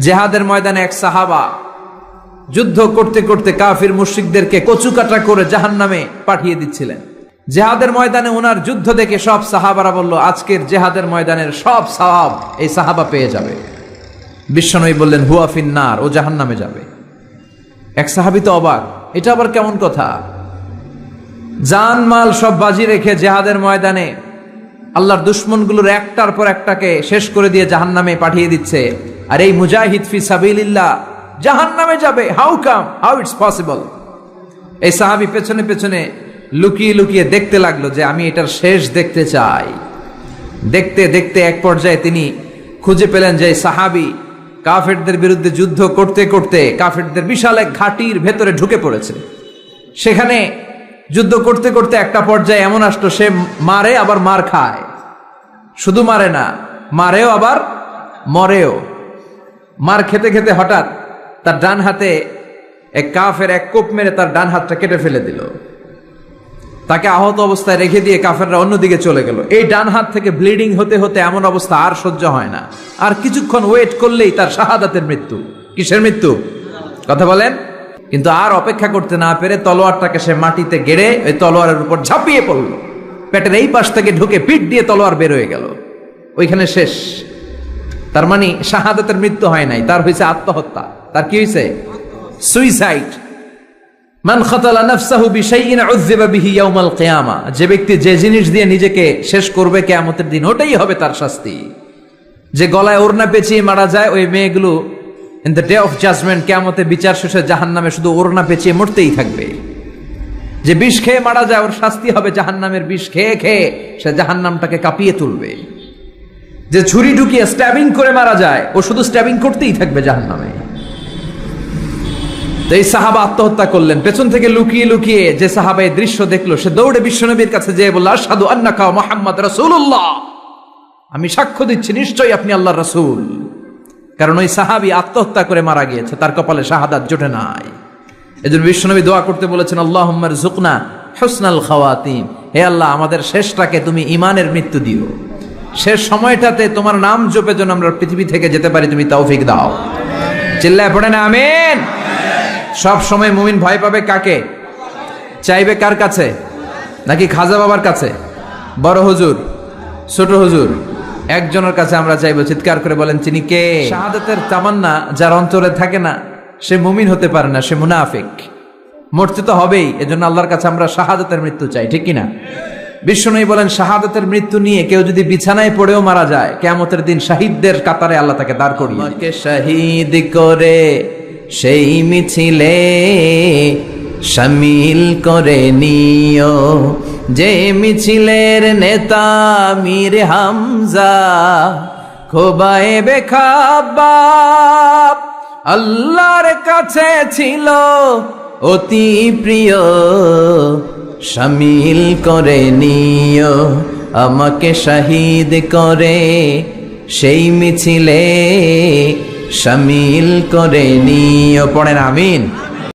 জিহাদের ময়দানে এক সাহাবা যুদ্ধ করতে করতে কাফির মুশরিকদেরকে কচুকাটা করে জাহান্নামে পাঠিয়ে দিচ্ছিলেন। জিহাদের ময়দানে ওনার যুদ্ধ দেখে সব সাহাবারা বলল, আজকের জিহাদের ময়দানের সব সওয়াব এই সাহাবা পেয়ে যাবে। বিশ্বনবী বললেন, হুয়া ফিন্নার, ও জাহান্নামে যাবে। এক সাহাবী তো অবাক, এটা আবার কেমন কথা? জান মাল সব বাজি রেখে জিহাদের ময়দানে আল্লাহর দুশমনগুলোর একটার পর একটাকে শেষ করে দিয়ে জাহান্নামে পাঠিয়ে দিচ্ছে, আর এই মুজাহিদ ফি সাবিলিল্লাহ জাহান্নামে যাবে। How it's possible? এই সাহাবী পেছনে পেছনে লুকিয়ে লুকিয়ে দেখতে লাগলো যে আমি এটার শেষ দেখতে চাই। দেখতে দেখতে এক পর্যায়ে তিনি খুঁজে পেলেন যে সাহাবী কাফেরদের বিরুদ্ধে যুদ্ধ করতে করতে কাফেরদের বিশাল এক ঘাটির ভেতরে ঢুকে পড়েছে। সেখানে যুদ্ধ করতে করতে একটা পর্যায়ে এমন আসলো, সে মারে আবার মার খায়। শুধু মারে না, মারেও আবার মরেও। মার খেতে খেতে হঠাৎ তার ডান হাতে এক কাফের এক কোপ মেরে তার ডান হাতটা কেটে ফেলে দিল। তাকে আহত অবস্থায় রেখে দিয়ে কাফেররা অন্যদিকে চলে গেল। এই ডান হাত থেকে ব্লিডিং হতে হতে এমন অবস্থা আর সহ্য হয় না, আর কিছুক্ষণ ওয়েট করলেই তার শাহাদাতের মৃত্যু। কিসের মৃত্যু? কথা বলেন। কিন্তু আর অপেক্ষা করতে না পেরে তলোয়ারটাকে সে মাটিতে গেড়ে ওই তলোয়ারের উপর ঝাঁপিয়ে পড়ল। পেটের এই পাশ থেকে ঢুকে পিঠ দিয়ে তলোয়ার বের হয়ে গেল, ওইখানে শেষ। তার মানে শাহাদাতের মৃত্যু হয় নাই, তার হয়েছে আত্মহত্যা। তার কি হয়েছে? সুইসাইড। মান খাতালা নাফসাহু বিশাইইন উযযিবা বিহি ইয়াউমাল কিয়ামা। যে ব্যক্তি যে জিনিস দিয়ে নিজেকে শেষ করবে কিয়ামতের দিন, ওটাই হবে তার শাস্তি। যে গলায় ওড়না পেঁচিয়ে মারা যায়, ওই মেয়েগুলো in the day of judgement, কিয়ামতে বিচার শেষে জাহান্নামে শুধু ওড়না পেঁচিয়ে মরতেই থাকবে। যে বিষ খেয়ে মারা যায়, ওর শাস্তি হবে জাহান্নামের বিষ খেয়ে খেয়ে সে জাহান্নামটাকে কাঁপিয়ে তুলবে। যে ছুরি ঢুকিয়ে স্ট্যাবিং করে মারা যায়, ও শুধু স্ট্যাবিং করতেই থাকবে জাহান্নামে। তো এই সাহাবা আত্মহত্যা করলেন। পেছন থেকে লুকিয়ে লুকিয়ে যে সাহাবা এই দৃশ্য দেখলো, সে দৌড়ে বিশ্বনবীর কাছে যেয়ে বলল, আশহাদু আন্নাকা মুহাম্মদ রাসূলুল্লাহ, আমি সাক্ষ্য দিচ্ছি নিশ্চয়ই আপনি আল্লাহর রাসূল। কারণ ওই সাহাবী আত্মহত্যা করে মারা গিয়েছে, তার কপালে শাহাদাত জোটে নাই। এজন্য বিশ্বনবী দোয়া করতে বলেছেন, আল্লাহুম্মা রযুকনা হুসনাল খাওয়াতিম, হে আল্লাহ আমাদের শেষটাকে তুমি ঈমানের মৃত্যু দিও। শেষ সময়টাতে তোমার নাম জপে যেন আমরা পৃথিবী থেকে যেতে পারি, তুমি তৌফিক দাও। চিল্লায় পড়েন আমিন। সব সময় মুমিন ভয় পাবে কাকে? চাইবে কার কাছে? নাকি খাজা বাবার কাছে, বড় হুজুর, ছোট হুজুর? একজনের কাছে আমরা চাইবো। চিৎকার করে বলেন, তিনি কে? শাহাদাতের তামান্না যার অন্তরে থাকে না, সে মুমিন হতে পারে না, সে মুনাফিক। মরতে তো হবেই, এজন্য আল্লাহর কাছে আমরা শাহাদাতের মৃত্যু চাই, ঠিক কিনা? বিশ্বনবী বলেন, শাহাদাতের মৃত্যু নিয়ে কেউ যদি বিছানায় পড়েও মারা যায়, কিয়ামতের দিন শহীদদের কাতারে আল্লাহ তাকে দাঁড় করিয়ে দিবেন। আমাকে শহীদ করে সেই মিছিলে শামিল করে নিও, যে মিছিলের নেতা মীর হামজা, খোবায়েবে খাব্বাব আল্লাহর কাছে ছিল অতি প্রিয়, শামিল করে নিও আমাকে শহীদ করে সেই মিছিলে শামিল করে নিও। পড়েন আমিন।